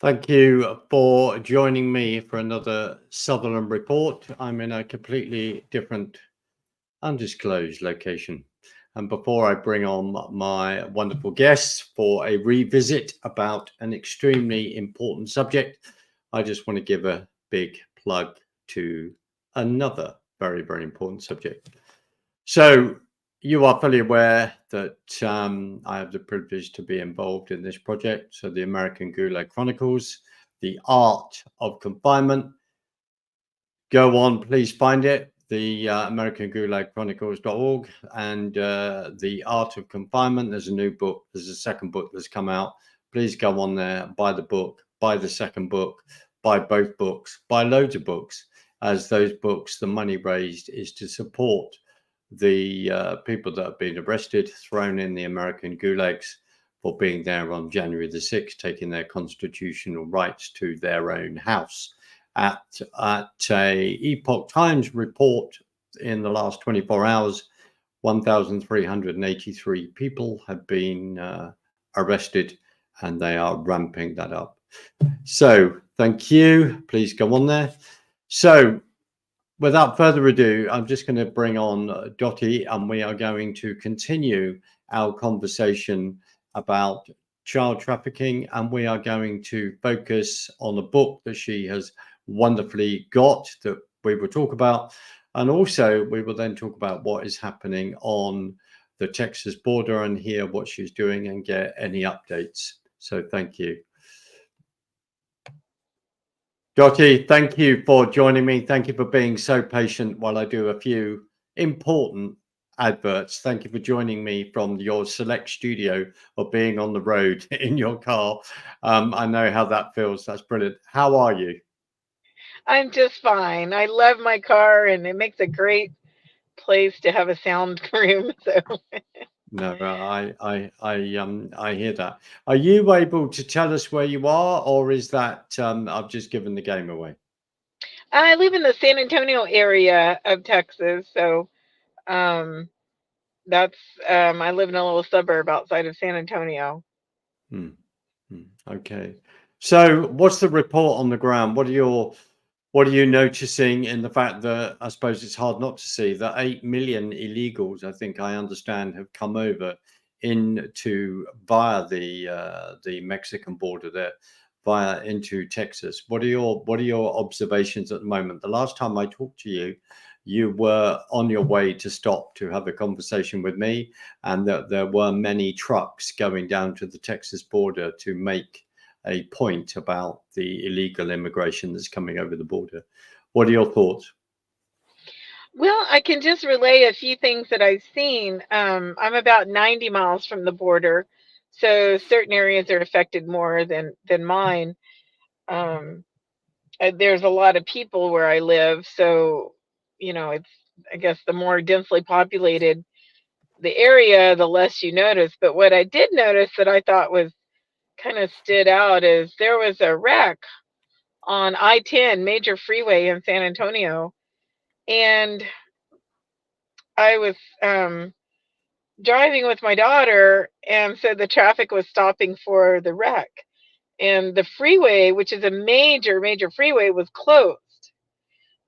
Thank you for joining me for another Sutherland report. I'm in a completely different, undisclosed location. And before I bring on my wonderful guests for a revisit about an extremely important subject, I just want to give a big plug to another very, very important subject. So, you are fully aware that I have the privilege to be involved in this project. So, the American Gulag Chronicles, the art of confinement. Go on, please find it, the American Gulag Chronicles.org, and the art of confinement. There's a new book, there's a second book that's come out. Please go on there, buy the book, buy the second book, buy both books, buy loads of books, as those books, the money raised is to support the people that have been arrested, thrown in the American gulags for being there on January the 6th, taking their constitutional rights to their own house. At a Epoch Times report in the last 24 hours, 1,383 people have been arrested, and they are ramping that up. So thank you. Please go on there. So without further ado, I'm just going to bring on Dottie, and we are going to continue our conversation about child trafficking, and we are going to focus on a book that she has wonderfully got that we will talk about, and also we will then talk about what is happening on the Texas border and hear what she's doing and get any updates. So thank you. Dottie, thank you for joining me. Thank you for being so patient while I do a few important adverts. Thank you for joining me from your select studio or being on the road in your car. I know how that feels. That's brilliant. How are you? I'm just fine. I love my car and it makes a great place to have a sound room. So No, I hear that. Are you able to tell us where you are, or is that I've just given the game away? I live in the San Antonio area of Texas. So um that's I live in a little suburb outside of San Antonio. Hmm. Okay. So what's the report on the ground? What are you noticing in the fact that I suppose it's hard not to see that 8 million illegals, I think I understand, have come over into via the Mexican border there, via into Texas. What are your observations at the moment? The last time I talked to you, you were on your way to stop to have a conversation with me, and that there were many trucks going down to the Texas border to make a point about the illegal immigration that's coming over the border. What are your thoughts? Well, I can just relay a few things that I've seen. I'm about 90 miles from the border, so certain areas are affected more than mine. Um, there's a lot of people where I live, so it's, I guess, the more densely populated the area, the less you notice. But what I did notice that I thought was kind of stood out is there was a wreck on I-10 major freeway in San Antonio, and I was driving with my daughter, and so the traffic was stopping for the wreck, and the freeway, which is a major freeway, was closed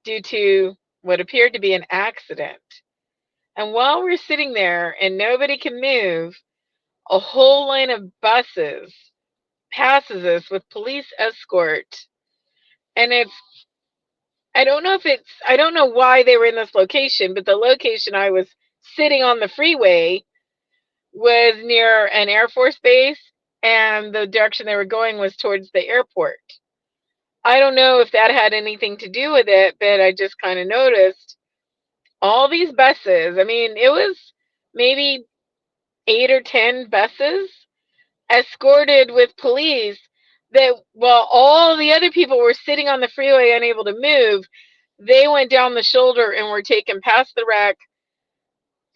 due to what appeared to be an accident. And while we're sitting there and nobody can move, a whole line of buses passes us with police escort. And I don't know why they were in this location, but the location I was sitting on the freeway was near an Air Force base, and the direction they were going was towards the airport. I don't know if that had anything to do with it, but I just kind of noticed all these buses. I mean, it was maybe 8 or 10 buses escorted with police, that while all the other people were sitting on the freeway unable to move, they went down the shoulder and were taken past the wreck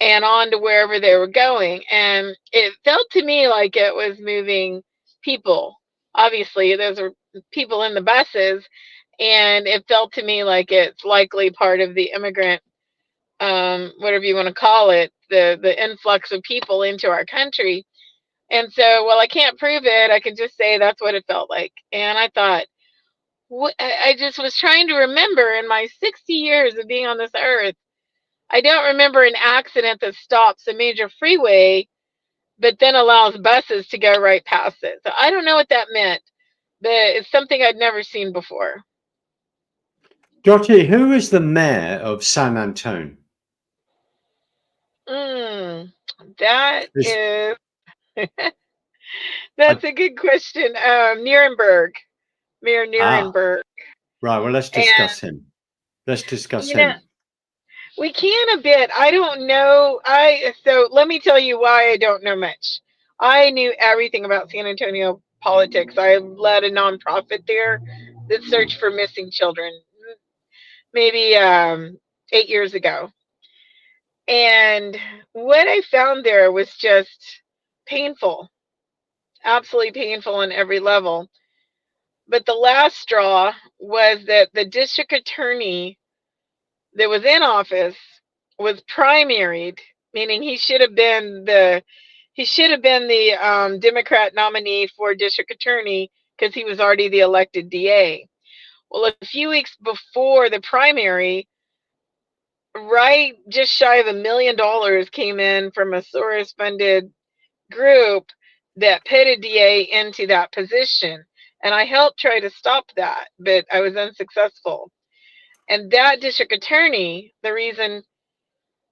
and on to wherever they were going. And it felt to me like it was moving people. Obviously, those are people in the buses, and it felt to me like it's likely part of the immigrant, whatever you want to call it, the influx of people into our country. And so, well, I can't prove it. I can just say that's what it felt like. And I thought, I just was trying to remember in my 60 years of being on this earth, I don't remember an accident that stops a major freeway, but then allows buses to go right past it. So I don't know what that meant, but it's something I'd never seen before. Dottie, who is the mayor of San Antonio? Mm, that Is, is, I, that's a good question. Nuremberg, Mayor ah, Nuremberg. right. Well, let's And, discuss him. Let's discuss you know, him. we can a bit. I don't know. So let me tell you why I don't know much. I knew everything about San Antonio politics. I led a nonprofit there that searched for missing children, maybe 8 years ago. And what I found there was just painful, absolutely painful on every level. But the last straw was that the district attorney that was in office was primaried, meaning he should have been the Democrat nominee for district attorney because he was already the elected DA. Well, a few weeks before the primary, right just shy of $1 million came in from a Soros funded group that pitted DA into that position. And I helped try to stop that, but I was unsuccessful. And that district attorney, the reason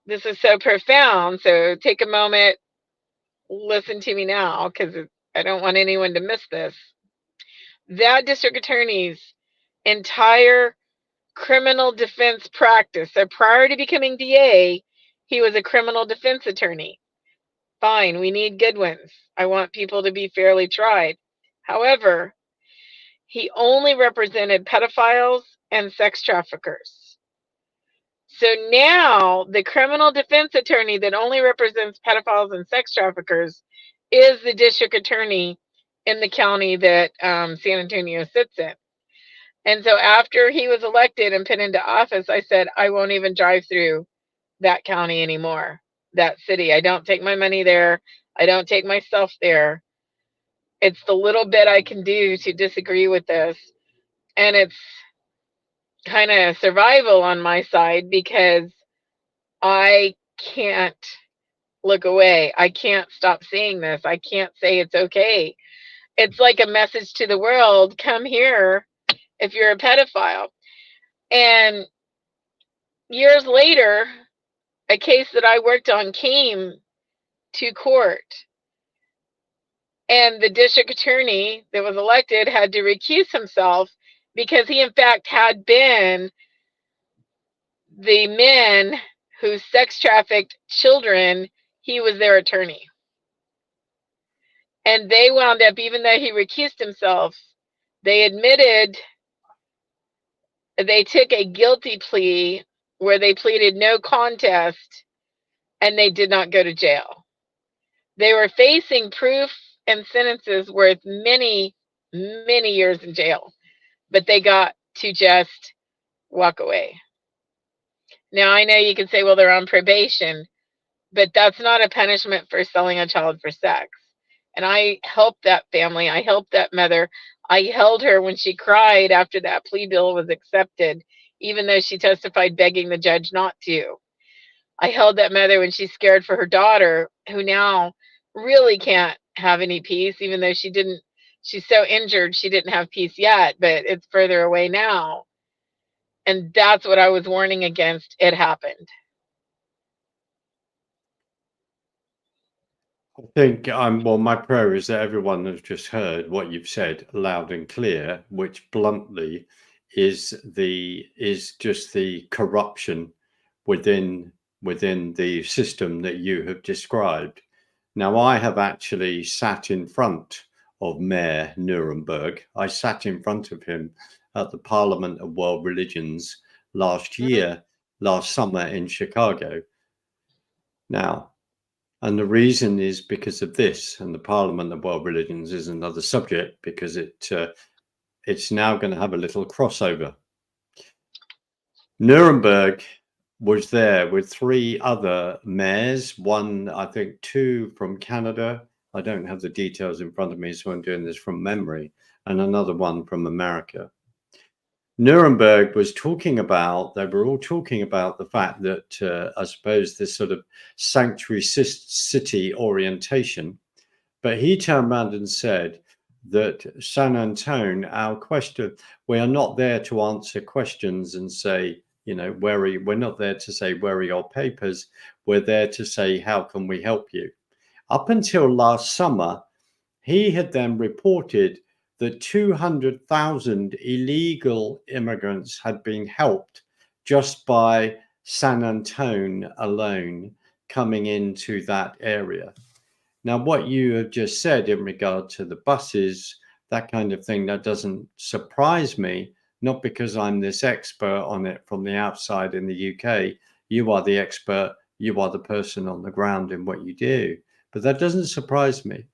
this is so profound, so take a moment, listen to me now, because I don't want anyone to miss this. That district attorney's entire criminal defense practice, so prior to becoming DA, he was a criminal defense attorney. Fine, we need good ones. I want people to be fairly tried. However, he only represented pedophiles and sex traffickers. So now the criminal defense attorney that only represents pedophiles and sex traffickers is the district attorney in the county that San Antonio sits in. And so after he was elected and put into office, I said, I won't even drive through that county anymore, that city. I don't take my money there. I don't take myself there. It's the little bit I can do to disagree with this. And it's kind of survival on my side because I can't look away. I can't stop seeing this. I can't say it's okay. It's like a message to the world, come here if you're a pedophile. And years later, a case that I worked on came to court. And the district attorney that was elected had to recuse himself because he, in fact, had been the men who sex trafficked children, he was their attorney. And they wound up, even though he recused himself, they admitted, they took a guilty plea where they pleaded no contest and they did not go to jail. They were facing proof and sentences worth many, many years in jail, but they got to just walk away. Now, I know you can say, well, they're on probation, but that's not a punishment for selling a child for sex. And I helped that family. I helped that mother. I held her when she cried after that plea bill was accepted, even though she testified begging the judge not to. I held that mother when she's scared for her daughter, who now really can't have any peace, even though she's so injured, she didn't have peace yet, but it's further away now. And that's what I was warning against. It happened. I think well, my prayer is that everyone has just heard what you've said loud and clear, which bluntly is just the corruption within the system that you have described. Now, I have actually sat in front of Mayor Nuremberg. I sat in front of him at the Parliament of World Religions last Mhm. year, last summer in Chicago. Now, and the reason is because of this, and the Parliament of World Religions is another subject because it's now going to have a little crossover. Nuremberg was there with three other mayors, one, I think, two from Canada, I don't have the details in front of me, so I'm doing this from memory, and another one from America. Nuremberg was talking about, they were all talking about the fact that I suppose this sort of sanctuary city orientation, but he turned around and said that San Antonio, our question, we are not there to answer questions and say, you know, we're not there to say, where are your papers? We're there to say, how can we help you? Up until last summer, he had then reported that 200,000 illegal immigrants had been helped just by San Antonio alone coming into that area. Now, what you have just said in regard to the buses, that kind of thing, that doesn't surprise me, not because I'm this expert on it from the outside in the UK. You are the expert, you are the person on the ground in what you do, but that doesn't surprise me.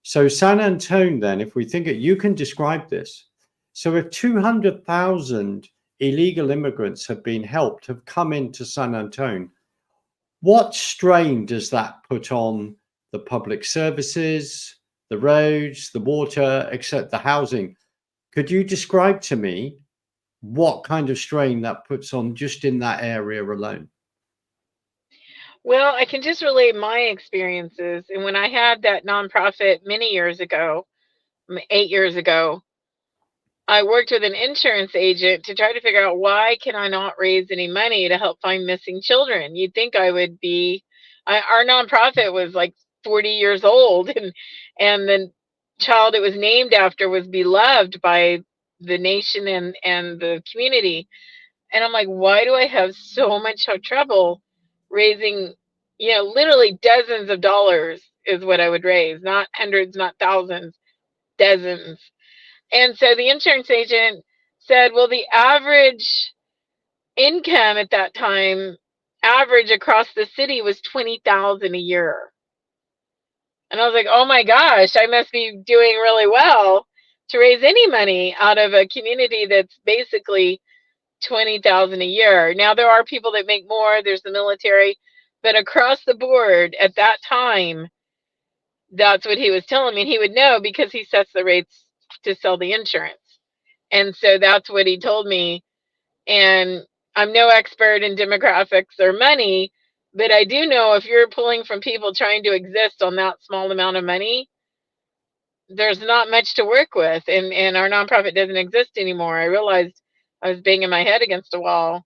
So San Antonio, then, if we think it, you can describe this. So if 200,000 illegal immigrants have been helped, have come into San Antonio, what strain does that put on the public services, the roads, the water, except the housing? Could you describe to me what kind of strain that puts on just in that area alone? Well, I can just relate my experiences. And when I had that nonprofit many years ago, 8 years ago, I worked with an insurance agent to try to figure out why can I not raise any money to help find missing children. You'd think I would be. Our nonprofit was like 40 years old, and the child it was named after was beloved by the nation and the community. And I'm like, why do I have so much trouble raising, literally dozens of dollars is what I would raise, not hundreds, not thousands, dozens. And so the insurance agent said, well, the average income at that time, average across the city, was 20,000 a year. And I was like, oh my gosh, I must be doing really well to raise any money out of a community that's basically 20,000 a year. Now there are people that make more, there's the military, but across the board at that time, that's what he was telling me. And he would know because he sets the rates to sell the insurance. And so that's what he told me. And I'm no expert in demographics or money, but I do know if you're pulling from people trying to exist on that small amount of money, there's not much to work with. And our nonprofit doesn't exist anymore. I realized I was banging my head against a wall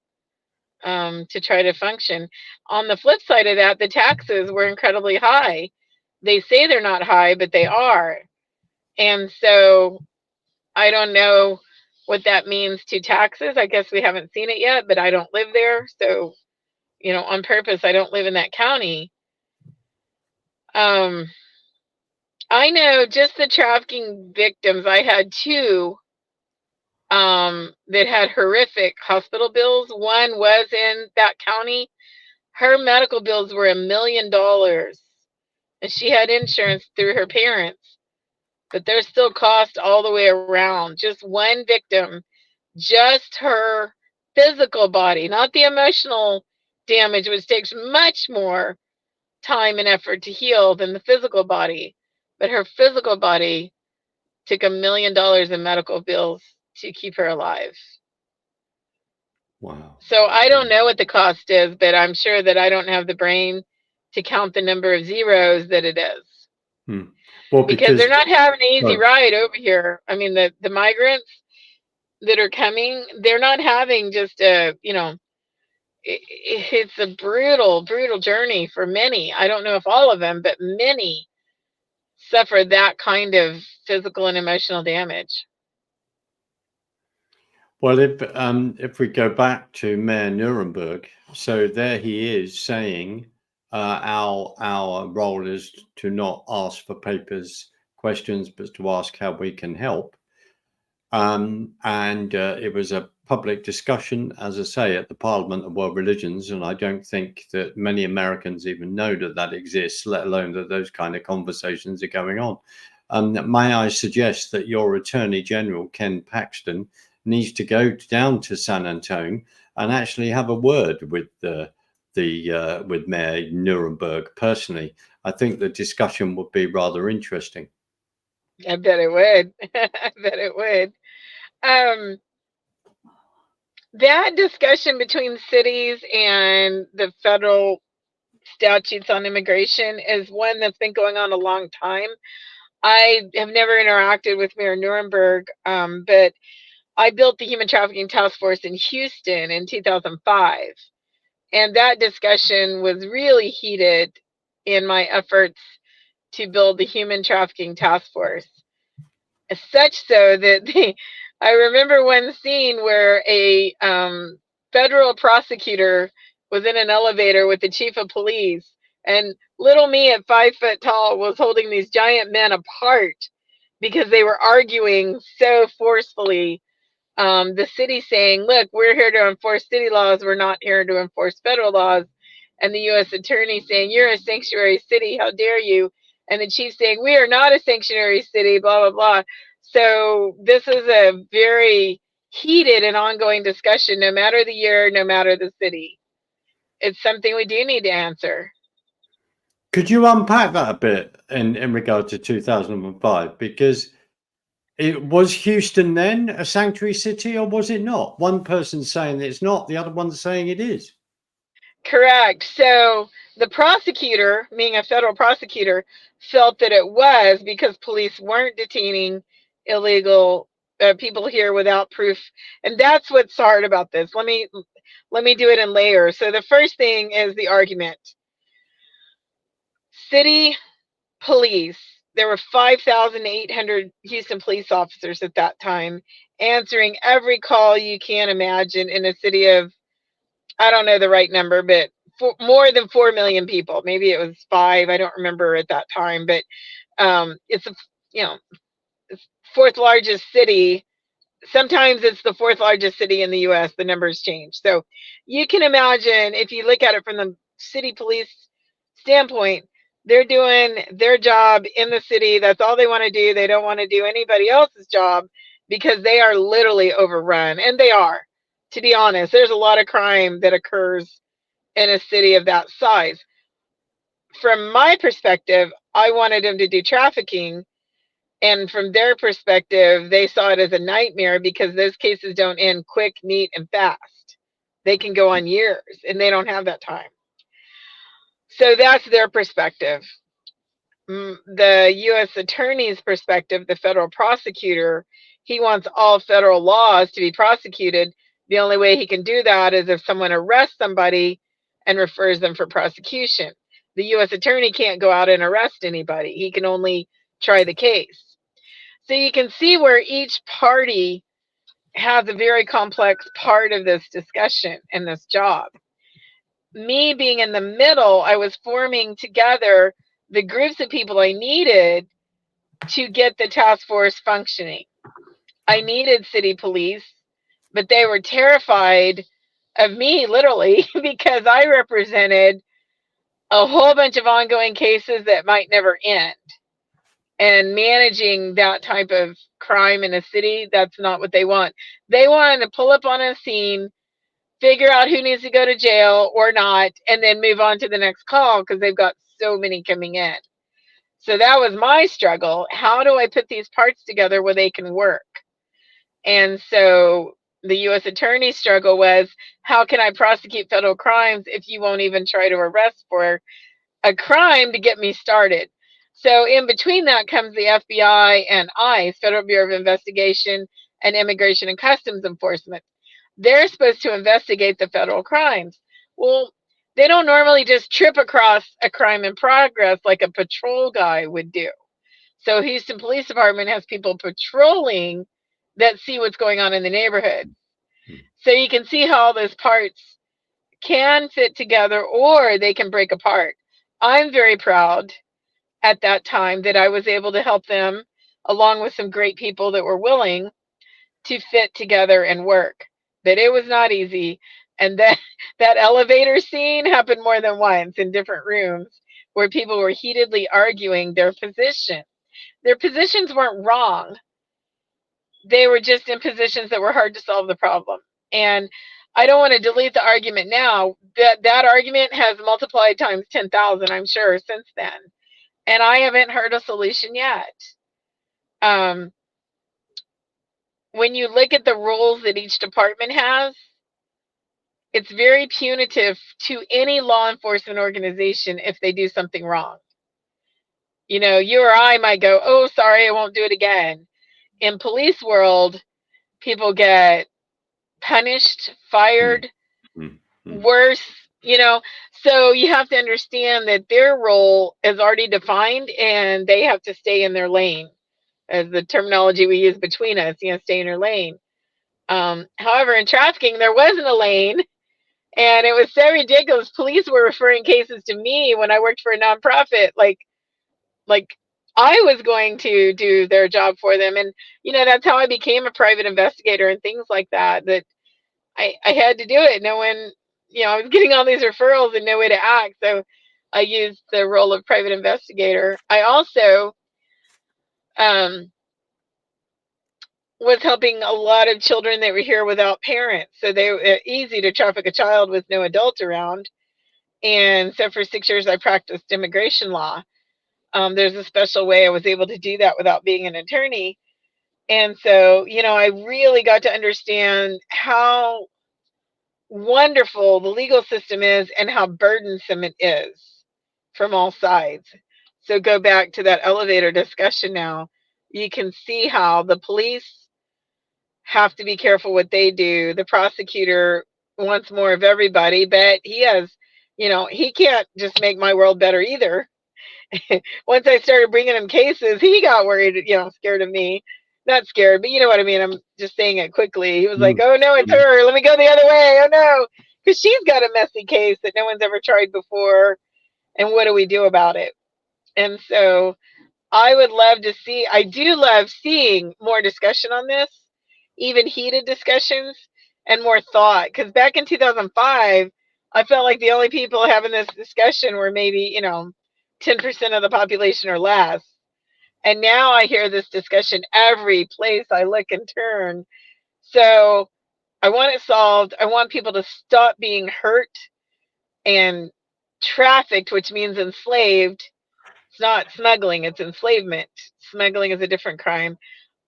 to try to function. On the flip side of that, the taxes were incredibly high. They say they're not high, but they are. And so I don't know what that means to taxes. I guess we haven't seen it yet, but I don't live there. So, on purpose, I don't live in that county. I know just the trafficking victims. I had two that had horrific hospital bills. One was in that county. Her medical bills were $1 million, and she had insurance through her parents. But there's still cost all the way around. Just one victim, just her physical body, not the emotional damage, which takes much more time and effort to heal than the physical body. But her physical body took $1 million in medical bills to keep her alive. Wow. So I don't know what the cost is, but I'm sure that I don't have the brain to count the number of zeros that it is. Well, because they're not having an easy ride over here. I mean, the migrants that are coming, they're not having just it's a brutal journey for many. I don't know if all of them, but many suffer that kind of physical and emotional damage. Well, if we go back to Mayor Nuremberg, so there he is saying our role is to not ask for papers questions, but to ask how we can help. And it was a public discussion, as I say, at the Parliament of World Religions, and I don't think that many Americans even know that that exists, let alone that those kind of conversations are going on. May I suggest that your Attorney General, Ken Paxton, needs to go down to San Antonio and actually have a word with with Mayor Nuremberg personally. I think the discussion would be rather interesting. I bet it would. I bet it would. Um, that discussion between cities and the federal statutes on immigration is one that's been going on a long time. I have never interacted with Mayor Nuremberg, but I built the Human Trafficking Task Force in Houston in 2005. And that discussion was really heated in my efforts to build the Human Trafficking Task Force. Such so that I remember one scene where a federal prosecutor was in an elevator with the chief of police, and little me at 5 foot tall was holding these giant men apart because they were arguing so forcefully. The city saying, look, we're here to enforce city laws, we're not here to enforce federal laws. And the U.S. attorney saying, you're a sanctuary city, how dare you? And the chief saying, we are not a sanctuary city, blah, blah, blah. So this is a very heated and ongoing discussion, no matter the year, no matter the city. It's something we do need to answer. Could you unpack that a bit in regard to 2005? Because it was Houston then a sanctuary city, or was it not? One person saying it's not, the other one saying it is. Correct. So the prosecutor, being a federal prosecutor, felt that it was because police weren't detaining illegal people here without proof. And that's what's hard about this. Let me do it in layers. So the first thing is the argument. City police, there were 5,800 Houston police officers at that time answering every call you can imagine in a city of, I don't know the right number, but more than 4 million people. Maybe it was 5. I don't remember at that time, but it's a, it's fourth largest city. Sometimes it's the fourth largest city in the U.S. The numbers change. So you can imagine, if you look at it from the city police standpoint, they're doing their job in the city. That's all they want to do. They don't want to do anybody else's job because they are literally overrun. And they are. To be honest, there's a lot of crime that occurs in a city of that size. From my perspective, I wanted them to do trafficking. And from their perspective, they saw it as a nightmare because those cases don't end quick, neat, and fast. They can go on years, and they don't have that time. So that's their perspective. The U.S. attorney's perspective, the federal prosecutor, he wants all federal laws to be prosecuted. The only way he can do that is if someone arrests somebody and refers them for prosecution. The U.S. attorney can't go out and arrest anybody. He can only try the case. So you can see where each party has a very complex part of this discussion and this job. Me being in the middle, I was forming together the groups of people I needed to get the task force functioning. I needed city police, but they were terrified of me, literally, because I represented a whole bunch of ongoing cases that might never end. And managing that type of crime in a city, that's not what they want. They want to pull up on a scene, figure out who needs to go to jail or not, and then move on to the next call because they've got so many coming in. So that was my struggle. How do I put these parts together where they can work? And so the U.S. attorney's struggle was, how can I prosecute federal crimes if you won't even try to arrest for a crime to get me started? So in between that comes the FBI and ICE, Federal Bureau of Investigation and Immigration and Customs Enforcement. They're supposed to investigate the federal crimes. Well, they don't normally just trip across a crime in progress like a patrol guy would do. So Houston Police Department has people patrolling that see what's going on in the neighborhood. So you can see how all those parts can fit together or they can break apart. I'm very proud at that time that I was able to help them, along with some great people that were willing to fit together and work. But it was not easy. And that elevator scene happened more than once in different rooms where people were heatedly arguing their position. Their positions weren't wrong. They were just in positions that were hard to solve the problem. And I don't want to delete the argument now. That argument has multiplied times 10,000, I'm sure, since then. and I haven't heard a solution yet. Um, when you look at the rules that each department has, it's very punitive to any law enforcement organization if they do something wrong. You know, you or I might go, oh, sorry, I won't do it again. In police world, people get punished, Mm, fired, mm, mm, worse, you know. So you have to understand that their role is already defined and they have to stay in their lane, as the terminology we use between us, you know, stay in your lane. However, in trafficking, there wasn't a lane. And it was so ridiculous. Police were referring cases to me when I worked for a nonprofit, like I was going to do their job for them. And you know, that's how I became a private investigator and things like that. That I had to do it. No one, you know, I was getting all these referrals and no way to act. So I used the role of private investigator. I also um, was helping a lot of children that were here without parents. So they were easy to traffic a child with no adult around. And so for 6 years, I practiced immigration law. There's a special way I was able to do that without being an attorney. And so, you know, I really got to understand how wonderful the legal system is and how burdensome it is from all sides. So go back to that elevator discussion now. You can see how the police have to be careful what they do. The prosecutor wants more of everybody, but he has, you know, he can't just make my world better either. Once I started bringing him cases, he got worried, you know, scared of me. Not scared, but you know what I mean. I'm just saying it quickly. He was like, mm, oh no, it's mm. her. Let me go the other way. Oh no. Because she's got a messy case that no one's ever tried before. And what do we do about it? And so I would love to see, I do love seeing more discussion on this, even heated discussions and more thought. Because back in 2005, I felt like the only people having this discussion were maybe, you know, 10% of the population or less. And now I hear this discussion every place I look and turn. So I want it solved. I want people to stop being hurt and trafficked, which means enslaved. It's not smuggling, it's enslavement. Smuggling is a different crime.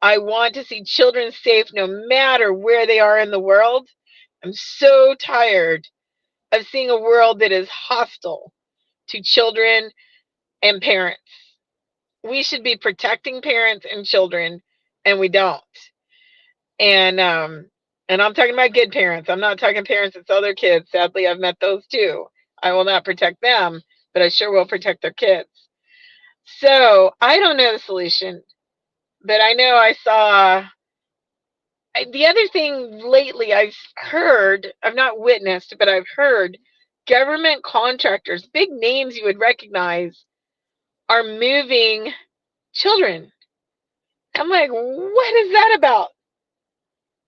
I want to see children safe no matter where they are in the world. I'm so tired of seeing a world that is hostile to children and parents. We should be protecting parents and children, and we don't. And and I'm talking about good parents. I'm not talking parents that sell their kids. Sadly, I've met those too. I will not protect them, but I sure will protect their kids. So I don't know the solution, but I know I saw the other thing lately I've heard, I've not witnessed, but I've heard government contractors, big names you would recognize, are moving children. I'm like, what is that about?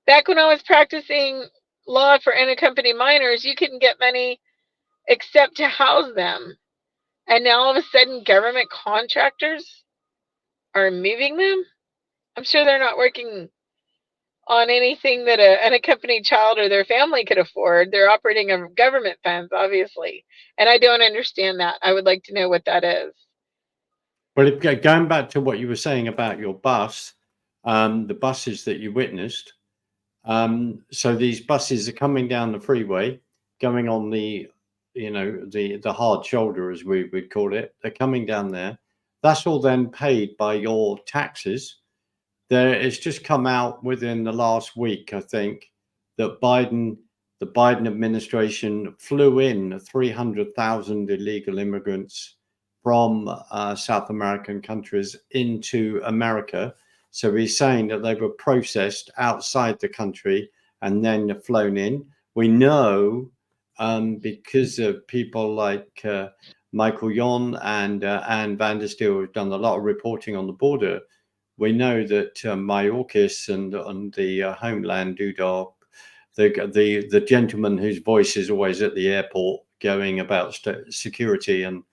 Back when I was practicing law for unaccompanied minors, you couldn't get money except to house them. And now all of a sudden, government contractors are moving them. I'm sure they're not working on anything that an unaccompanied child or their family could afford. They're operating on government funds, obviously. And I don't understand that. I would like to know what that is. Well, going back to what you were saying about your bus, the buses that you witnessed, so these buses are coming down the freeway, going on the, you know, the hard shoulder, as we would call it. They're coming down there. That's all then paid by your taxes. It's just come out within the last week, I think, that the Biden administration flew in 300,000 illegal immigrants from South American countries into America. So he's saying that they were processed outside the country and then flown in. We know because of people like Michael Yon and Anne van der Steel have done a lot of reporting on the border. We know that Mayorkas and the Homeland Dudar, the gentleman whose voice is always at the airport going about security and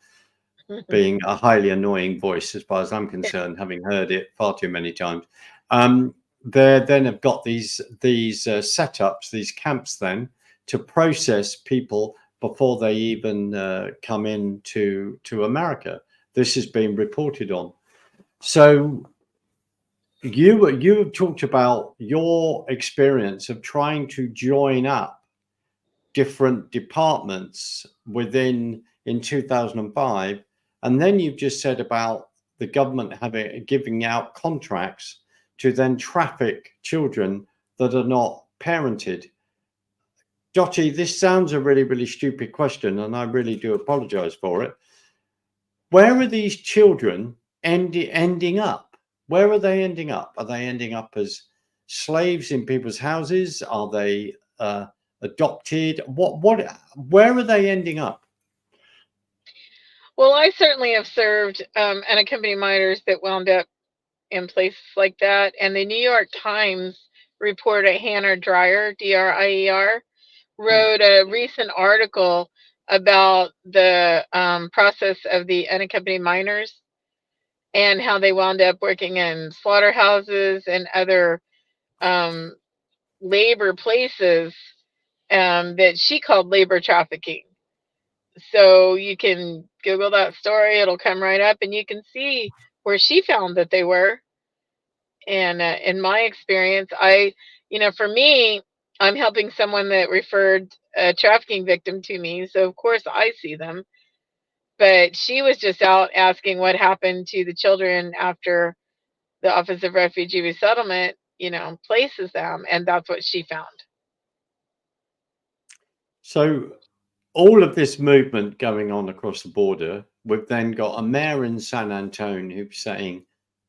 being a highly annoying voice, as far as I'm concerned, having heard it far too many times. They then have got these setups, these camps, then to process people before they even come in to America. this has been reported on. So you have talked about your experience of trying to join up different departments within in 2005, and then you've just said about the government giving out contracts to then traffic children that are not parented. Dottie, this sounds a really, really stupid question, and I really do apologize for it. Where are these children ending up? Where are they ending up? Are they ending up as slaves in people's houses? Are they adopted? Where are they ending up? Well, I certainly have served unaccompanied minors that wound up in places like that. And the New York Times reporter Hannah Dreier, Drier, wrote a recent article about the process of the unaccompanied minors and how they wound up working in slaughterhouses and other labor places that she called labor trafficking. So you can Google that story, it'll come right up, and you can see where she found that they were. And in my experience, for me, I'm helping someone that referred a trafficking victim to me. So, of course, I see them. But she was just out asking what happened to the children after the Office of Refugee Resettlement, places them. And that's what she found. So all of this movement going on across the border, we've then got a mayor in San Antonio who's saying,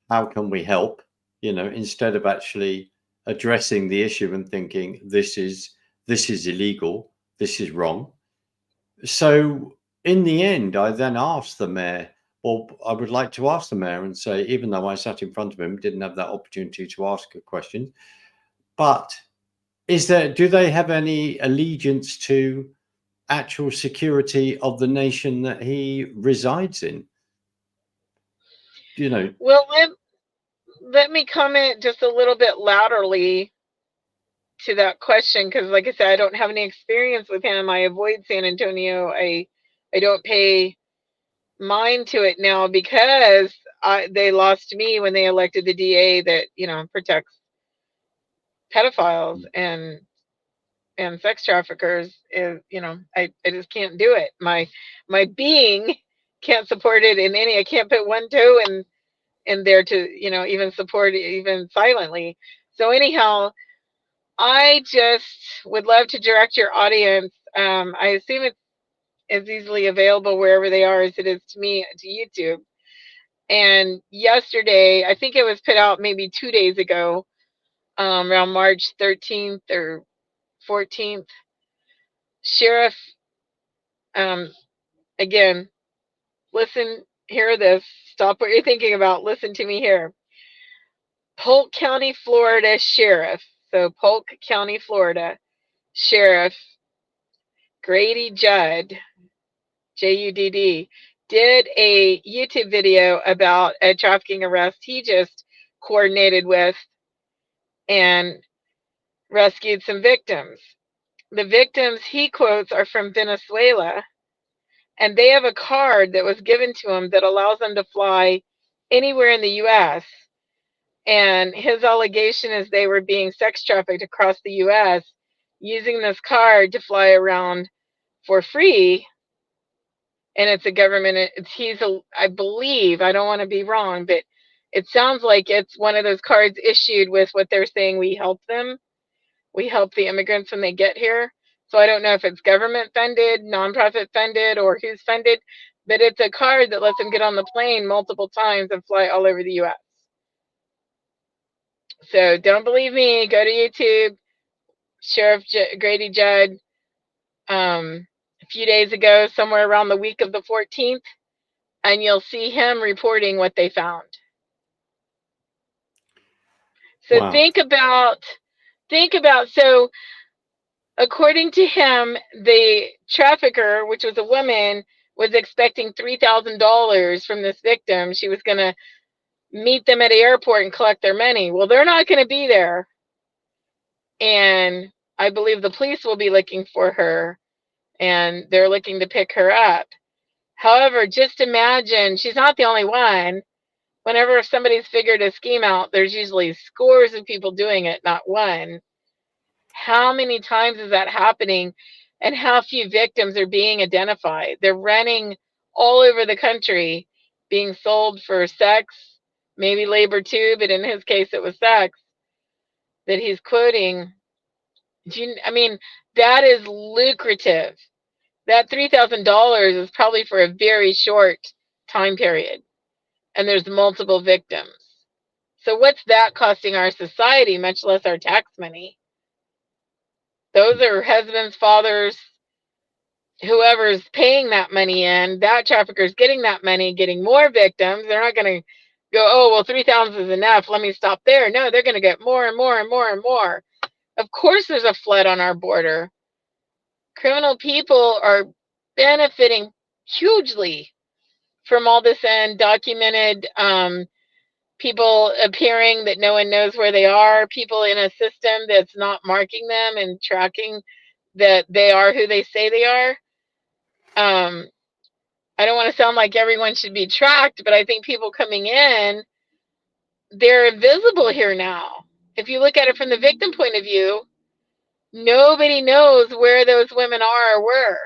how can we help? Instead of actually addressing the issue and thinking this is illegal, this is wrong. So in the end, I then asked the mayor, well, I would like to ask the mayor and say, even though I sat in front of him, didn't have that opportunity to ask a question, but do they have any allegiance to actual security of the nation that he resides in? Well, let me comment just a little bit laterally to that question, because like I said, I don't have any experience with him. I avoid San Antonio. I don't pay mind to it now because they lost me when they elected the DA that protects pedophiles and sex traffickers. I just can't do it. My being can't support it in any. I can't put one toe in there to even support it, even silently. So anyhow, I just would love to direct your audience. I assume it's as easily available wherever they are as it is to me to YouTube. And yesterday, I think it was put out maybe 2 days ago, around March 13th or 14th. Sheriff, again, listen, hear this. Stop what you're thinking about. Listen to me here. Polk County, Florida Sheriff. So Polk County, Florida Sheriff Grady Judd, Judd, did a YouTube video about a trafficking arrest he just coordinated with and rescued some victims. The victims he quotes are from Venezuela, and they have a card that was given to them that allows them to fly anywhere in the U.S. And his allegation is they were being sex trafficked across the U.S. using this card to fly around for free. And it's a government, I believe, I don't want to be wrong, but it sounds like it's one of those cards issued with what they're saying, we help them. We help the immigrants when they get here. So I don't know if it's government funded, nonprofit funded, or who's funded, but it's a card that lets them get on the plane multiple times and fly all over the U.S. So don't believe me, go to YouTube, Sheriff Grady Judd, a few days ago, somewhere around the week of the 14th, and you'll see him reporting what they found. So Wow. think about, so according to him, the trafficker, which was a woman, was expecting $3,000 from this victim. She was going to meet them at the airport and collect their money. Well, they're not going to be there. And I believe the police will be looking for her, and they're looking to pick her up. However, just imagine she's not the only one. Whenever somebody's figured a scheme out, there's usually scores of people doing it, not one. How many times is that happening? And how few victims are being identified? They're running all over the country, being sold for sex, maybe labor too, but in his case, it was sex that he's quoting. I mean, that is lucrative. That $3,000 is probably for a very short time period, and there's multiple victims. So what's that costing our society, much less our tax money? Those are husbands, fathers, whoever's paying that money in. That trafficker's getting that money, getting more victims. They're not going to go, oh, well, 3,000 is enough, let me stop there. No, they're going to get more and more and more and more. Of course there's a flood on our border. Criminal people are benefiting hugely from all this undocumented people appearing that no one knows where they are, people in a system that's not marking them and tracking that they are who they say they are. I don't want to sound like everyone should be tracked, but I think people coming in, they're invisible here now. If you look at it from the victim point of view, nobody knows where those women are or were.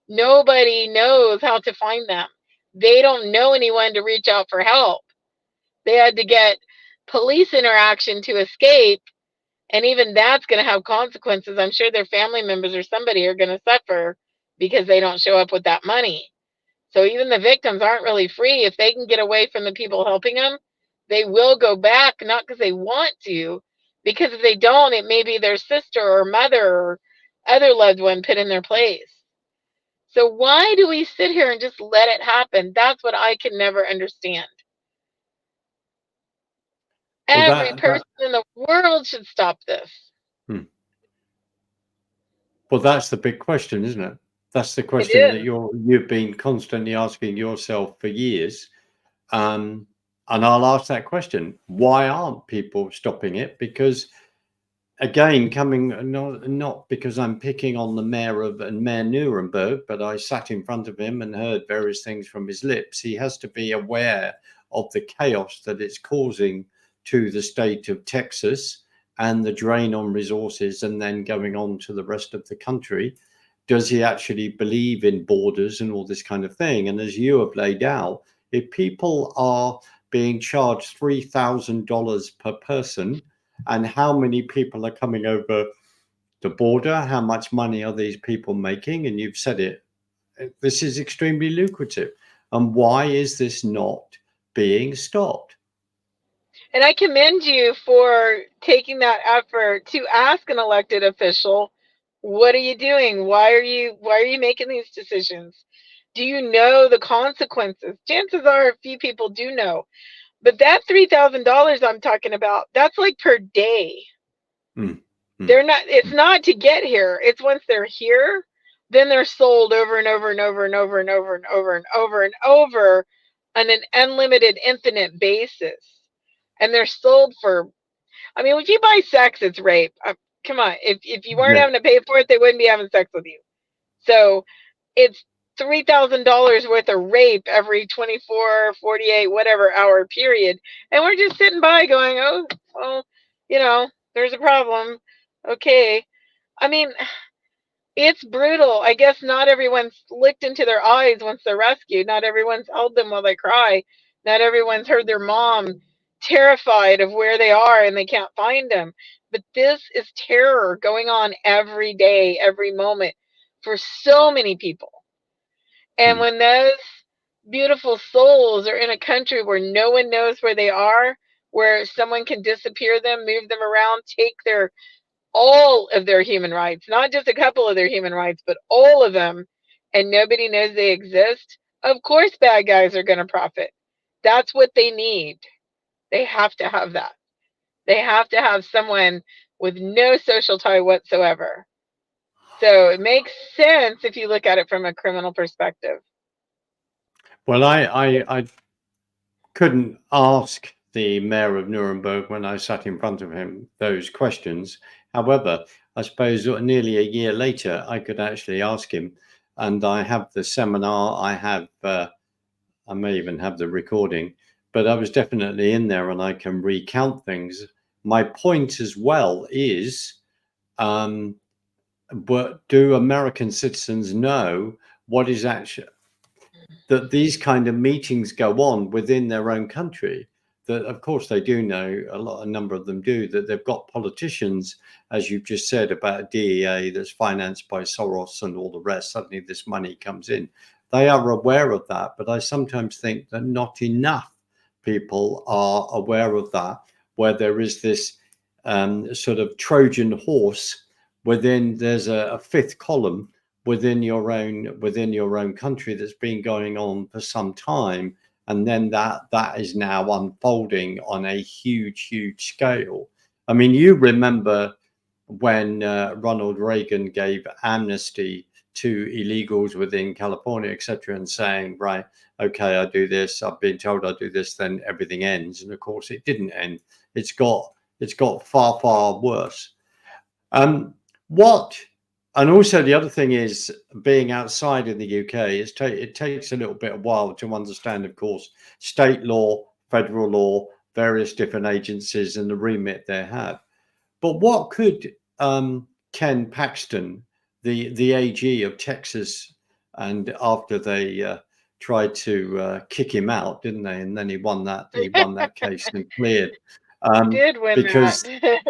Nobody knows how to find them. They don't know anyone to reach out for help. They had to get police interaction to escape, and even that's going to have consequences. I'm sure their family members or somebody are going to suffer because they don't show up with that money. So even the victims aren't really free. If they can get away from the people helping them, they will go back, not because they want to, because if they don't, it may be their sister or mother or other loved one put in their place. So why do we sit here and just let it happen? That's what I can never understand. Well, Every person in the world should stop this. Well, that's the big question, isn't it? That's the question that you've been constantly asking yourself for years. And I'll ask that question: why aren't people stopping it? Because again, not because I'm picking on the Mayor Nuremberg, but I sat in front of him and heard various things from his lips. He has to be aware of the chaos that it's causing to the state of Texas and the drain on resources and then going on to the rest of the country. Does he actually believe in borders and all this kind of thing? And as you have laid out, if people are being charged $3,000 per person, and how many people are coming over the border, how much money are these people making? And you've said it, this is extremely lucrative. And why is this not being stopped? And I commend you for taking that effort to ask an elected official, what are you doing? Why are you making these decisions? Do you know the consequences? Chances are a few people do know. But that $3,000 I'm talking about, that's like per day. They're not, it's not to get here. It's once they're here, then they're sold over and over and over and over and over and over and over and over on an unlimited, infinite basis. And they're sold for, I mean, if you buy sex, it's rape. Come on. If you weren't having to pay for it, they wouldn't be having sex with you. So it's $3,000 worth of rape every 24, 48, whatever hour period. And we're just sitting by going, oh, well, there's a problem. Okay. I mean, it's brutal. I guess not everyone's looked into their eyes once they're rescued. Not everyone's held them while they cry. Not everyone's heard their mom terrified of where they are and they can't find them. But this is terror going on every day, every moment for so many people. And when those beautiful souls are in a country where no one knows where they are, where someone can disappear them, move them around, take all of their human rights, not just a couple of their human rights, but all of them, and nobody knows they exist, of course bad guys are going to profit. That's what they need. They have to have that. They have to have someone with no social tie whatsoever. So it makes sense if you look at it from a criminal perspective. Well, I couldn't ask the Mayor of Nuremberg when I sat in front of him those questions. However, I suppose nearly a year later, I could actually ask him, and I have the seminar. I may even have the recording, but I was definitely in there, and I can recount things. My point as well is, um, but do American citizens know what is actually that these kind of meetings go on within their own country? That of course they do know, a number of them do, that they've got politicians, as you've just said, about DEA that's financed by Soros and all the rest. Suddenly this money comes in. They are aware of that, but I sometimes think that not enough people are aware of that, where there is this sort of Trojan horse within, there's a fifth column within your own country that's been going on for some time, and then that is now unfolding on a huge scale. I mean, you remember when Ronald Reagan gave amnesty to illegals within California, etc., and saying, right, okay, I do this, I've been told I do this, then everything ends. And of course it didn't end. It's got far worse. um, what, and also the other thing is, being outside in the UK, it takes a little bit of while to understand, of course, state law, federal law, various different agencies and the remit they have. But what could Ken Paxton, the AG of Texas, and after they tried to kick him out, didn't they? And then he won that case and cleared, He did win because that.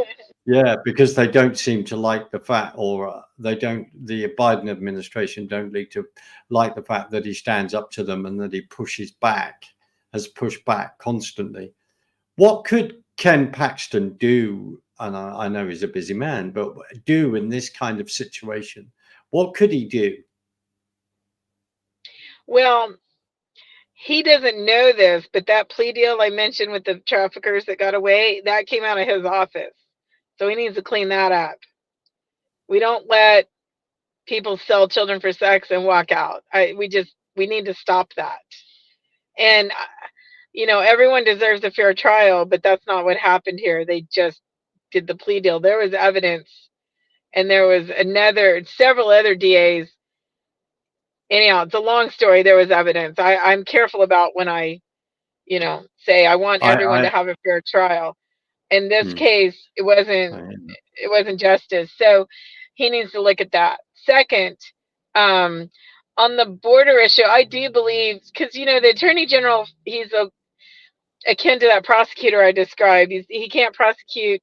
yeah, because they don't seem to like the fact, or they don't, the Biden administration don't like the fact that he stands up to them and that he has pushed back constantly. What could Ken Paxton do? And I know he's a busy man, but do in this kind of situation? What could he do? Well, he doesn't know this, but that plea deal I mentioned with the traffickers that got away, that came out of his office. So he needs to clean that up. We don't let people sell children for sex and walk out. We need to stop that. And everyone deserves a fair trial, but that's not what happened here. They just did the plea deal. There was evidence, and there was several other DAs. Anyhow, it's a long story. There was evidence. I'm careful about when I, say I want I, everyone to I, have a fair trial. In this hmm, case, it wasn't justice. So he needs to look at that. Second, um, on the border issue, I do believe, because the attorney general, he's akin to that prosecutor I described. He can't prosecute.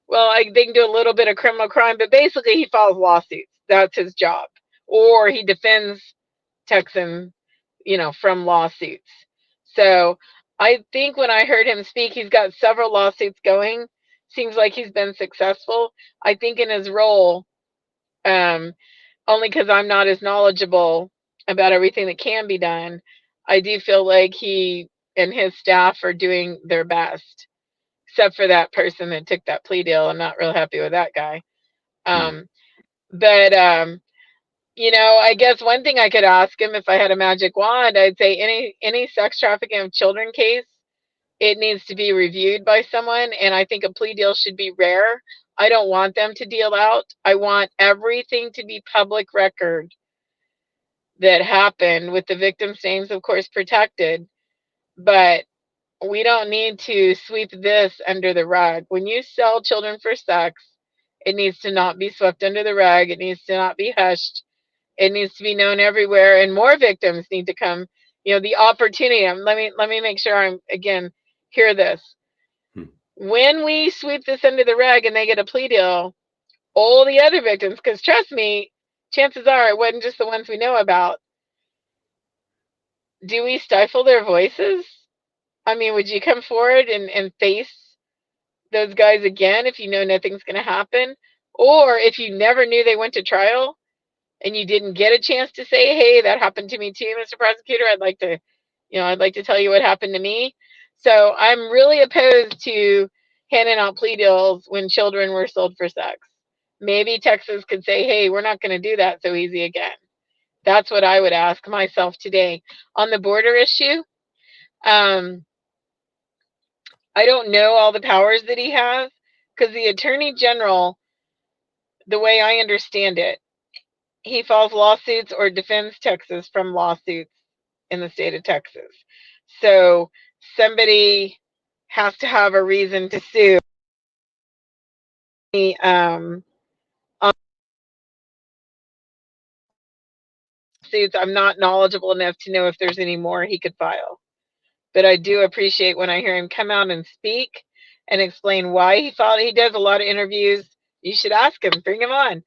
Well, they can do a little bit of criminal crime, but basically he files lawsuits. That's his job, or he defends Texan, from lawsuits. So I think when I heard him speak, he's got several lawsuits going. Seems like he's been successful. I think in his role, um, only because I'm not as knowledgeable about everything that can be done, I do feel like he and his staff are doing their best, except for that person that took that plea deal. I'm not real happy with that guy. hmm. Um, but I guess one thing I could ask him if I had a magic wand, I'd say any sex trafficking of children case, it needs to be reviewed by someone, and I think a plea deal should be rare. I don't want them to deal out. I want everything to be public record that happened, with the victims' names, of course, protected. But we don't need to sweep this under the rug. When you sell children for sex, it needs to not be swept under the rug. It needs to not be hushed. It needs to be known everywhere, and more victims need to come. The opportunity. Let me make sure I'm again hear this. Hmm. When we sweep this under the rug and they get a plea deal, all the other victims, because trust me, chances are it wasn't just the ones we know about. Do we stifle their voices? I mean, would you come forward and face those guys again if you know nothing's going to happen? Or if you never knew they went to trial and you didn't get a chance to say, hey, that happened to me too, Mr. Prosecutor, I'd like to tell you what happened to me. So I'm really opposed to handing out plea deals when children were sold for sex. Maybe Texas could say, hey, we're not going to do that so easy again. That's what I would ask myself today. On the border issue, um, I don't know all the powers that he has, because the attorney general, the way I understand it, he files lawsuits or defends Texas from lawsuits in the state of Texas. So somebody has to have a reason to sue. On suits, I'm not knowledgeable enough to know if there's any more he could file. But I do appreciate when I hear him come out and speak and explain why he filed. He does a lot of interviews. You should ask him, bring him on.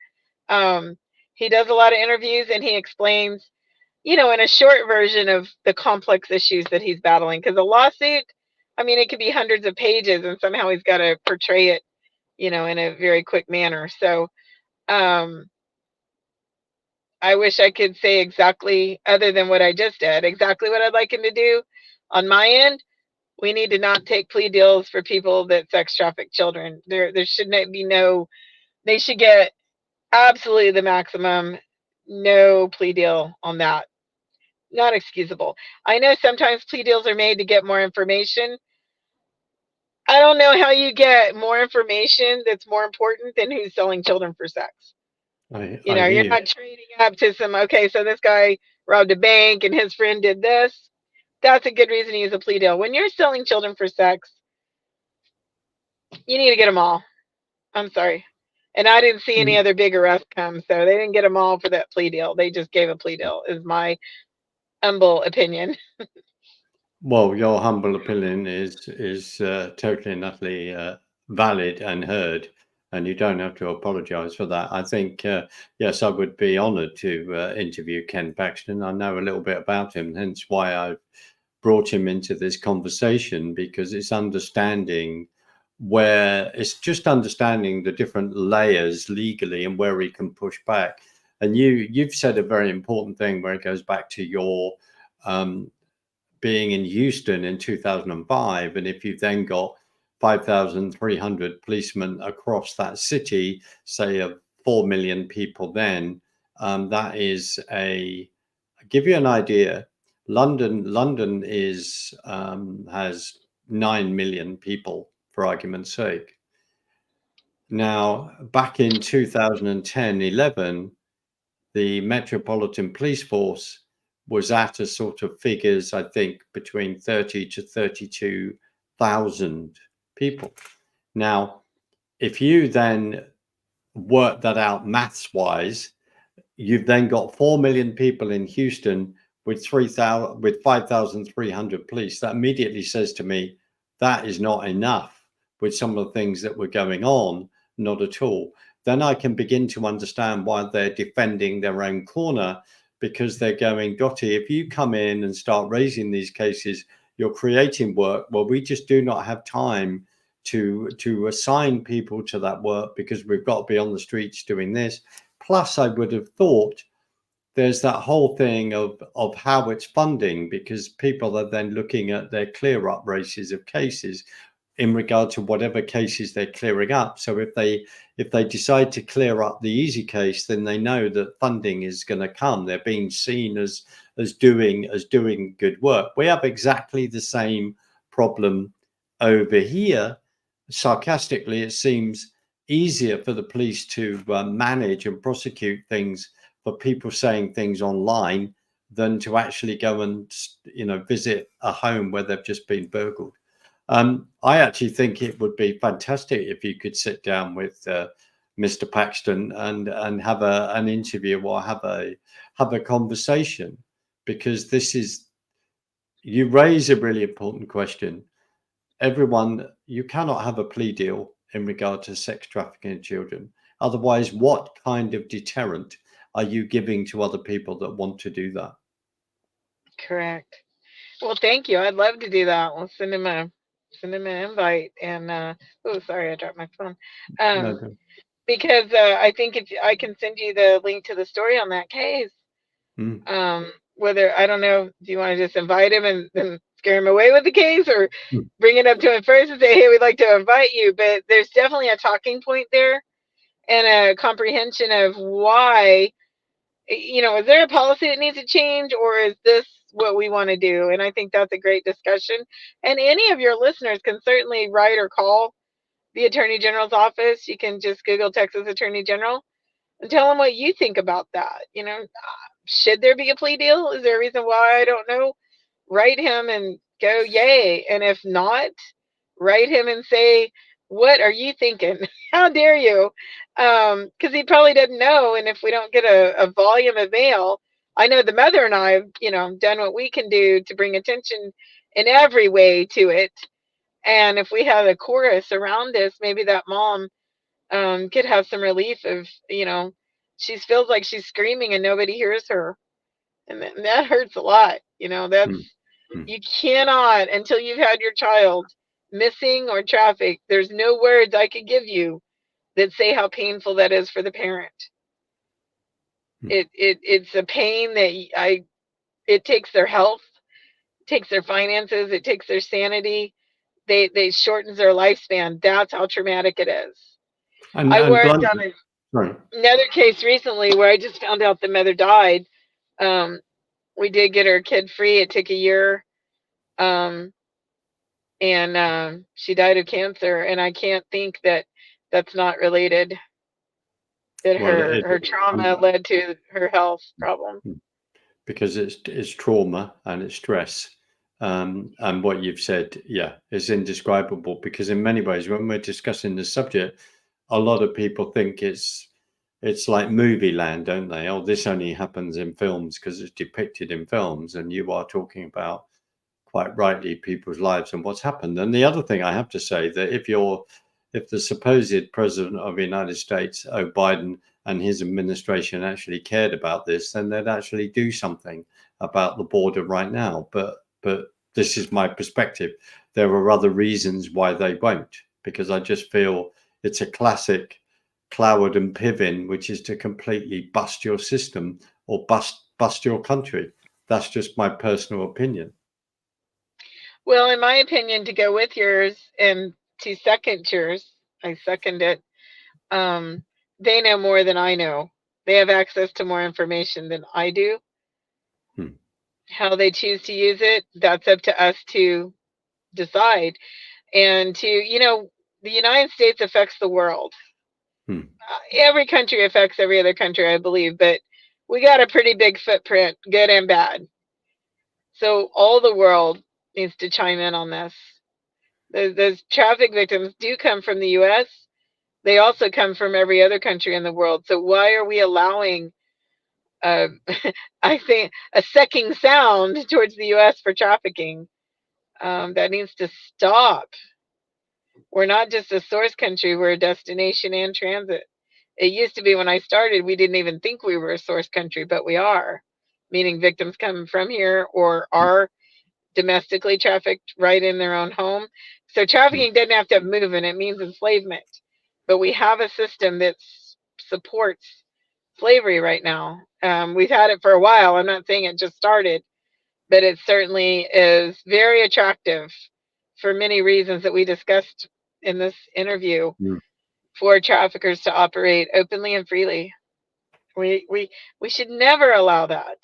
Um, he does a lot of interviews and he explains, in a short version of the complex issues that he's battling. Because a lawsuit, I mean, it could be hundreds of pages, and somehow he's got to portray it, in a very quick manner. So um, I wish I could say exactly, other than what I just did, exactly what I'd like him to do. On my end, we need to not take plea deals for people that sex traffic children. There should be no. They should get absolutely the maximum. No plea deal on that. Not excusable. I know sometimes plea deals are made to get more information. I don't know how you get more information that's more important than who's selling children for sex. I hear You're you. not trading up to some, okay, so this guy robbed a bank and his friend did this. That's a good reason to use a plea deal. When you're selling children for sex, you need to get them all. I'm sorry. And I didn't see any Mm. other big arrests come, so they didn't get them all for that plea deal. They just gave a plea deal, is my humble opinion. Well, your humble opinion is totally and utterly valid and heard, and you don't have to apologise for that. I think yes, I would be honoured to interview Ken Paxton. I know a little bit about him, hence why I've brought him into this conversation, because it's just understanding the different layers legally and where he can push back. And you've said a very important thing where it goes back to your um, being in Houston in 2005, and if you've then got 5,300 policemen across that city, say of 4 million people, then that is I'll give you an idea. London is has 9 million people, for argument's sake. Now, back in 2010-11, the Metropolitan Police Force was at a sort of figures, I think, between 30 to 32,000 people. Now, if you then work that out maths wise, you've then got 4 million people in Houston with 5,300 police. That immediately says to me that is not enough with some of the things that were going on, not at all. Then I can begin to understand why they're defending their own corner, because they're going, Dottie, if you come in and start raising these cases, you're creating work. Well, we just do not have time to assign people to that work because we've got to be on the streets doing this. Plus, I would have thought there's that whole thing of how it's funding, because people are then looking at their clear up races of cases in regard to whatever cases they're clearing up. So if they decide to clear up the easy case, then they know that funding is going to come. They're being seen as doing good work. We have exactly the same problem over here. Sarcastically, it seems easier for the police to manage and prosecute things for people saying things online than to actually go and visit a home where they've just been burgled. I actually think it would be fantastic if you could sit down with Mr. Paxton and have an interview or have a conversation, because you raise a really important question. You cannot have a plea deal in regard to sex trafficking in children. Otherwise, what kind of deterrent are you giving to other people that want to do that? Correct. Well, thank you. I'd love to do that. We'll send him an invite. And oh, sorry, I dropped my phone. No, Um, no. because I think if I can send you the link to the story on that case. Mm, Whether I don't know, do you want to just invite him and scare him away with the case, or mm, bring it up to him first and say, "Hey, we'd like to invite you"? But there's definitely a talking point there and a comprehension of why. Is there a policy that needs to change, or is this what we want to do? And I think that's a great discussion. And any of your listeners can certainly write or call the Attorney General's office. You can just Google Texas Attorney General. and tell him what you think about that. Should there be a plea deal? Is there a reason why? I don't know. Write him and go, yay. And if not, write him and say, what are you thinking? How dare you? Because he probably doesn't know. And if we don't get a volume of mail, I know the mother and I have, done what we can do to bring attention in every way to it. And if we had a chorus around this, maybe that mom could have some relief of, she feels like she's screaming and nobody hears her. And that hurts a lot. That's, Mm. you cannot, until you've had your child missing or trafficked, there's no words I could give you that say how painful that is for the parent. It's a pain that it takes their health, takes their finances, it takes their sanity. They shortens their lifespan. That's how traumatic it is. I And worked bluntly, on sorry. another case recently where I just found out the mother died. We did get her kid free. It took a year. And she died of cancer. And I can't think that that's not related, that Well, her trauma led to her health problem. because it's trauma and it's stress. And what you've said, yeah, is indescribable, because in many ways, when we're discussing the subject, a lot of people think it's like movie land, don't they? Oh, this only happens in films because it's depicted in films, and you are talking about, quite rightly, people's lives and what's happened. And the other thing I have to say, that if the supposed president of the United States, Biden, and his administration actually cared about this, then they'd actually do something about the border right now. But this is my perspective. There are other reasons why they won't, because I just feel it's a classic Cloward and Piven, which is to completely bust your system or bust your country. That's just my personal opinion. Well, in my opinion, to go with yours and to second yours, I second it. Um, they know more than I know. They have access to more information than I do. Hmm. How they choose to use it, that's up to us to decide. And the United States affects the world. Hmm. Every country affects every other country, I believe, but we got a pretty big footprint, good and bad. So all the world needs to chime in on this. Those traffic victims do come from the U.S. They also come from every other country in the world. So why are we allowing, uh, I think, a sucking sound towards the U.S. for trafficking? That needs to stop. We're not just a source country, we're a destination and transit. It used to be when I started, we didn't even think we were a source country, but we are, meaning victims come from here or are domestically trafficked right in their own home. So Hmm. trafficking doesn't have to have movement, it means enslavement. But we have a system that supports slavery right now. We've had it for a while. I'm not saying it just started, but it certainly is very attractive for many reasons that we discussed in this interview, Hmm. for traffickers to operate openly and freely. We should never allow that.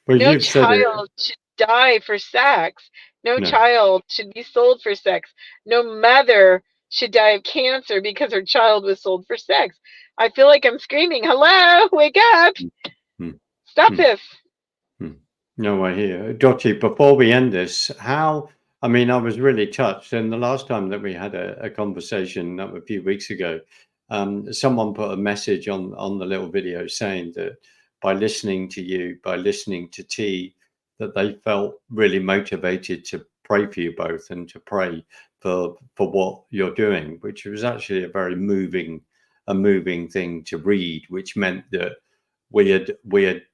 Well, No you've said it. child should die for sex. No No. child should be sold for sex. No mother should die of cancer because her child was sold for sex. I feel like I'm screaming, hello, wake up, Hmm. stop Hmm. this. Hmm. No, I hear. Dottie, before we end this, I mean, I was really touched. And the last time that we had a conversation, a few weeks ago, someone put a message on the little video saying that by listening to you, by listening to T, that they felt really motivated to pray for you both and to pray for what you're doing, which was actually a moving thing to read, which meant that we had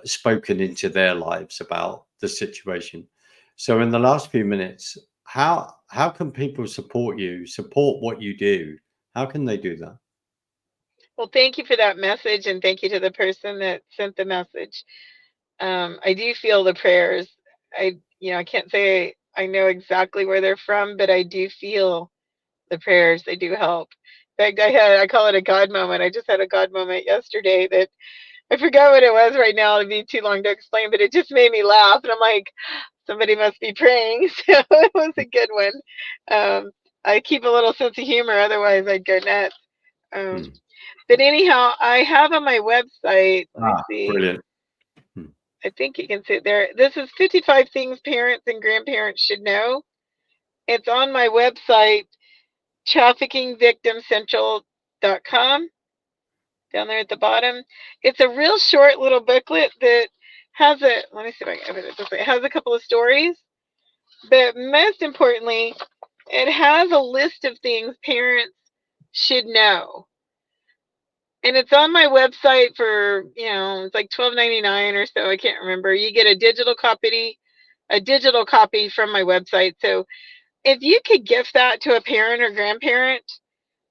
spoken into their lives about the situation. So in the last few minutes, how can people support you, support what you do? How can they do that? Well, thank you for that message, and thank you to the person that sent the message. I do feel the prayers. I can't say I know exactly where they're from, but I do feel the prayers. They do help. In fact, I call it a God moment. I just had a God moment yesterday that I forgot what it was right now. It'd be too long to explain, but it just made me laugh. And I'm like, somebody must be praying. So it was a good one. I keep a little sense of humor, otherwise I'd go nuts. Um, Hmm. But anyhow, I have on my website, let me see, Brilliant. Hmm. I think you can see it there. This is 55 things parents and grandparents should know. It's on my website, traffickingvictimcentral.com, down there at the bottom. It's a real short little booklet that has let me see if I can open it this way. It has a couple of stories, but most importantly, it has a list of things parents should know. And it's on my website for, it's like $12.99 or so. I can't remember. You get a digital copy from my website. So if you could gift that to a parent or grandparent,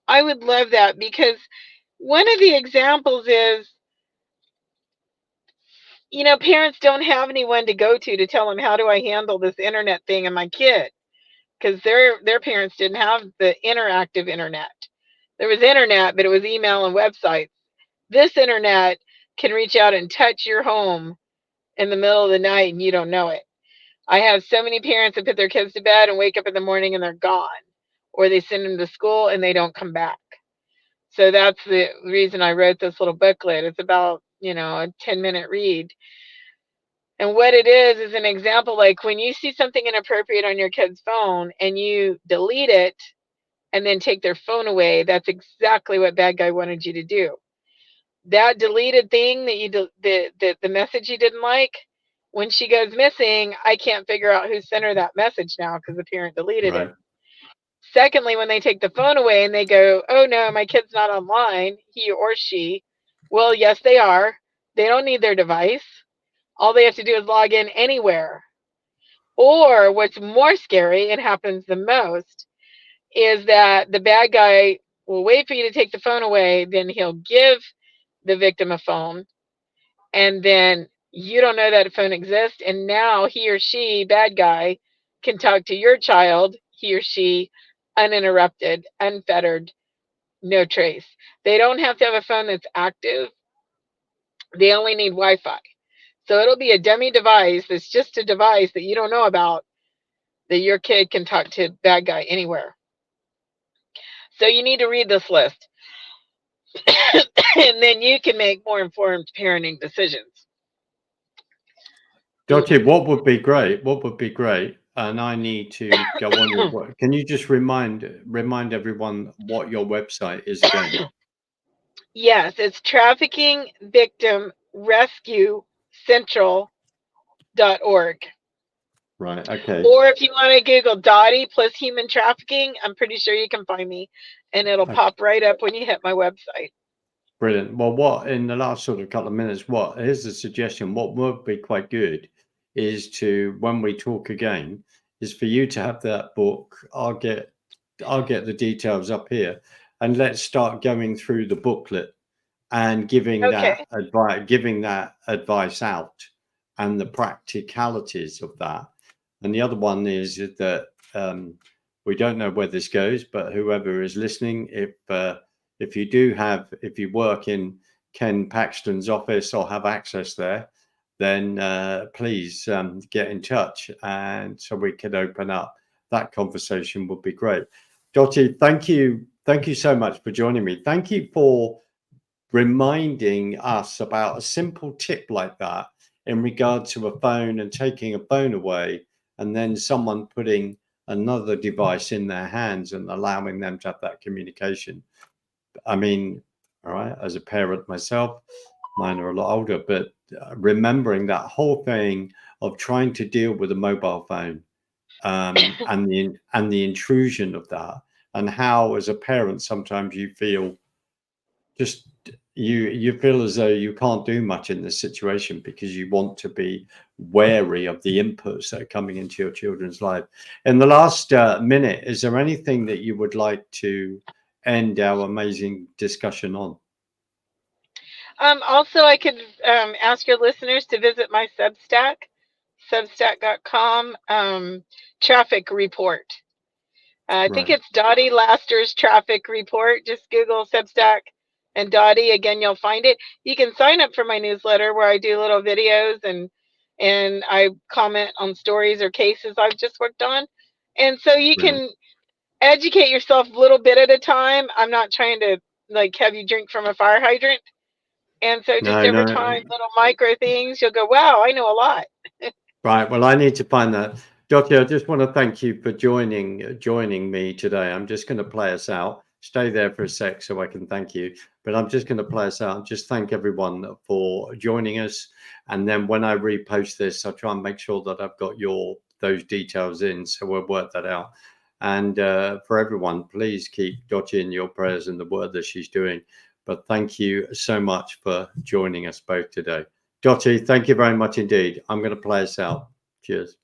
I would love that, because one of the examples is, parents don't have anyone to go to tell them, how do I handle this internet thing and my kid? Because their parents didn't have the interactive internet. There was internet, but it was email and websites. This internet can reach out and touch your home in the middle of the night and you don't know it. I have so many parents that put their kids to bed and wake up in the morning and they're gone, or they send them to school and they don't come back. So that's the reason I wrote this little booklet. It's about, a 10-minute read. And what it is an example, like when you see something inappropriate on your kid's phone and you delete it and then take their phone away, that's exactly what bad guy wanted you to do. That deleted thing that the message you didn't like, when she goes missing, I can't figure out who sent her that message now because the parent deleted it. Right. Secondly, when they take the phone away and they go, oh no, my kid's not online, he or she, well, yes, they are. They don't need their device. All they have to do is log in anywhere. Or what's more scary, and happens the most, is that the bad guy will wait for you to take the phone away, then he'll give the victim a phone, and then you don't know that phone exists, and now he or she, bad guy, can talk to your child, he or she, uninterrupted, unfettered, no trace. They don't have to have a phone that's active. They only need Wi-Fi. So it'll be a dummy device that's just a device that you don't know about, that your kid can talk to bad guy anywhere. So you need to read this list and then you can make more informed parenting decisions. Dottie, what would be great? What would be great? And I need to go on your work. Can you just remind everyone what your website is again? Yes, it's Trafficking Victim Rescue Central.org. Right. Okay. Or if you want to Google Dottie plus human trafficking, I'm pretty sure you can find me, and it'll Okay. pop right up when you hit my website. Brilliant. Well, what in the last sort of couple of minutes, here's a suggestion. What would be quite good is to, when we talk again, is for you to have that book. I'll get the details up here, and let's start going through the booklet and giving Okay. that advice out, and the practicalities of that. And the other one is that we don't know where this goes, but whoever is listening, if you work in Ken Paxton's office or have access there, then please get in touch, and so we can open up that conversation. Would be great. Dottie, thank you so much for joining me. Thank you for reminding us about a simple tip like that in regard to a phone and taking a phone away, and then someone putting another device in their hands and allowing them to have that communication. I mean, all right, as a parent myself, mine are a lot older, but remembering that whole thing of trying to deal with a mobile phone, and the intrusion of that, and how as a parent sometimes you feel just you feel as though you can't do much in this situation because you want to be wary of the inputs that are coming into your children's life. In the last minute, is there anything that you would like to end our amazing discussion on? Also, I could ask your listeners to visit my Substack, substack.com, traffic report. I think Right, it's Dottie Laster's traffic report. Just Google Substack and Dottie. Again, you'll find it. You can sign up for my newsletter where I do little videos and I comment on stories or cases I've just worked on. And so you brilliant. can educate yourself a little bit at a time. I'm not trying to like have you drink from a fire hydrant. And so just No, over no. time, little micro things, you'll go, wow, I know a lot. Right. Well, I need to find that. Dottie, I just want to thank you for joining me today. I'm just going to play us out. Stay there for a sec so I can thank you. But I'm just going to play us out and just thank everyone for joining us. And then when I repost this, I'll try and make sure that I've got those details in. So we'll work that out. And for everyone, please keep Dottie in your prayers and the work that she's doing. But thank you so much for joining us both today. Dottie, thank you very much indeed. I'm going to play us out. Cheers.